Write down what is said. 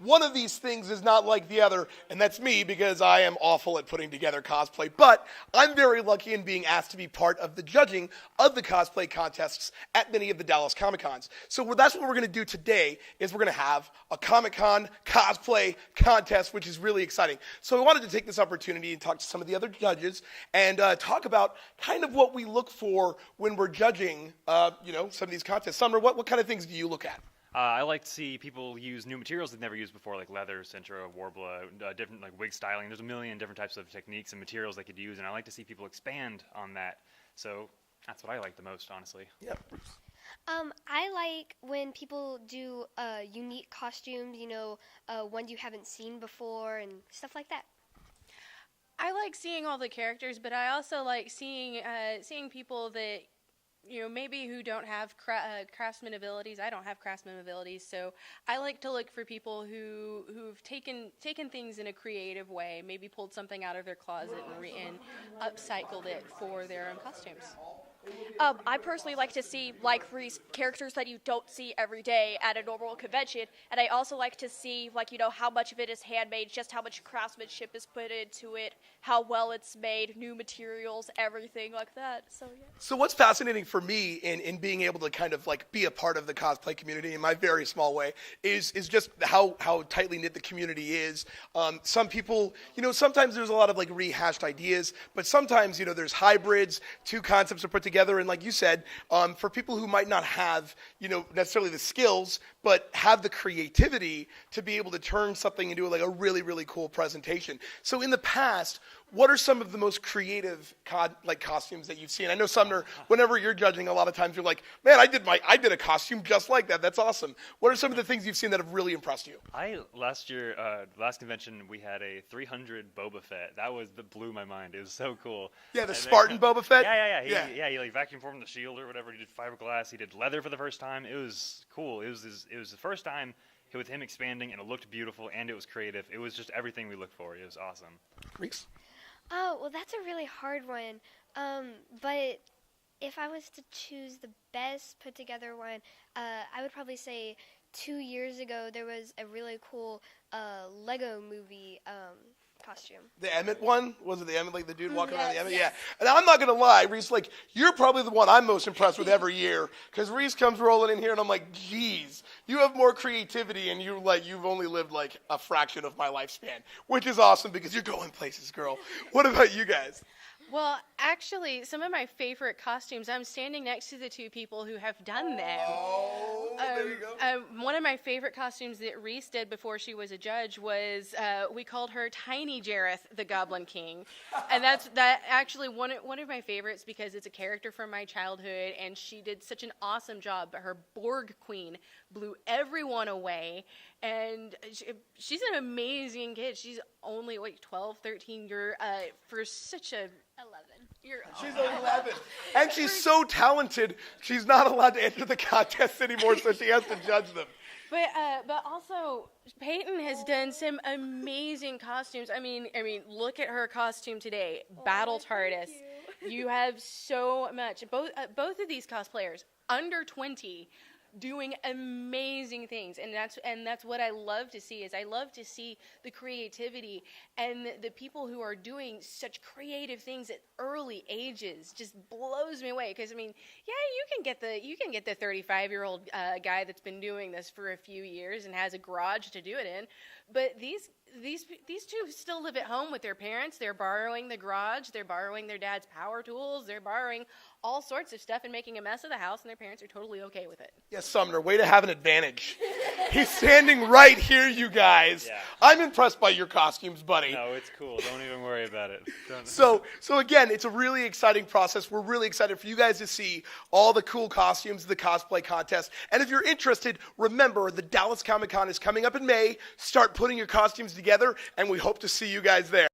one of these things is not like the other, and that's me because I am awful at putting together cosplay. But I'm very lucky in being asked to be part of the judging of the cosplay contests at many of the Dallas Comic-Cons. So that's what we're going to do today, is we're going to have a Comic-Con cosplay contest, which is really exciting. So I wanted to take this opportunity and talk to some of the other judges and talk about kind of what we look for when we're judging, some of these contests. Summer, what kind of things do you look at? I like to see people use new materials they've never used before, like leather, Centro, Warbler, different like wig styling. There's a million different types of techniques and materials they could use, and I like to see people expand on that. So that's what I like the most, honestly. Yeah. I like when people do unique costumes, ones you haven't seen before and stuff like that. I like seeing all the characters, but I also like seeing people that, maybe who don't have craftsman abilities. I don't have craftsman abilities, so I like to look for people who've taken things in a creative way, maybe pulled something out of their closet and upcycled it for their own costumes. I personally like to see, characters that you don't see every day at a normal convention, and I also like to see, how much of it is handmade, just how much craftsmanship is put into it, how well it's made, new materials, everything like that. So, yeah. So what's fascinating for me in being able to kind of be a part of the cosplay community in my very small way is just how tightly knit the community is. Some people, sometimes there's a lot of rehashed ideas, but sometimes, there's hybrids, two concepts are put together. And like you said, for people who might not have, necessarily the skills, but have the creativity to be able to turn something into a really, really cool presentation. So in the past, what are some of the most creative costumes that you've seen? I know, Sumner, whenever you're judging, a lot of times you're like, man, I did a costume just like that. That's awesome. What are some of the things you've seen that have really impressed you? Last convention, we had a 300 Boba Fett. That blew my mind. It was so cool. Yeah, the Spartan Boba Fett? Yeah. He vacuum formed the shield or whatever. He did fiberglass. He did leather for the first time. It was cool. It was the first time with him expanding, and it looked beautiful, and it was creative. It was just everything we looked for. It was awesome. Reese? Oh, well, that's a really hard one. But if I was to choose the best put together one, I would probably say 2 years ago there was a really cool Lego movie costume. The Emmett one? Was it the Emmett, the dude walking around the Emmett? Yes. Yeah. And I'm not going to lie, Reese, you're probably the one I'm most impressed with every year, because Reese comes rolling in here and I'm like, geez, you have more creativity and you've only lived a fraction of my lifespan, which is awesome because you're going places, girl. What about you guys? Well, actually, some of my favorite costumes, I'm standing next to the two people who have done them. Oh, there you go. One of my favorite costumes that Reese did before she was a judge was, we called her Tiny Jareth, the Goblin King. And that's actually one of my favorites because it's a character from my childhood, and she did such an awesome job. But her Borg Queen blew everyone away, and she's an amazing kid. She's only, 12, 13, for such a... 11. She's 11. And she's so talented, she's not allowed to enter the contest anymore, so she has to judge them. But also, Peyton has done some amazing costumes. I mean, look at her costume today. Battle TARDIS. You have so much. Both of these cosplayers, under 20, doing amazing things, and that's what I love to see. I love to see the creativity and the people who are doing such creative things at early ages. Just blows me away because you can get the 35-year-old guy that's been doing this for a few years and has a garage to do it in, but these two still live at home with their parents. They're borrowing the garage. They're borrowing their dad's power tools. They're borrowing all sorts of stuff and making a mess of the house, and their parents are totally okay with it. Yes, Sumner, way to have an advantage. He's standing right here, you guys. Yeah. I'm impressed by your costumes, buddy. No, it's cool. Don't even worry about it. So again, it's a really exciting process. We're really excited for you guys to see all the cool costumes, the cosplay contest. And if you're interested, remember, the Dallas Comic-Con is coming up in May. Start putting your costumes together, and we hope to see you guys there.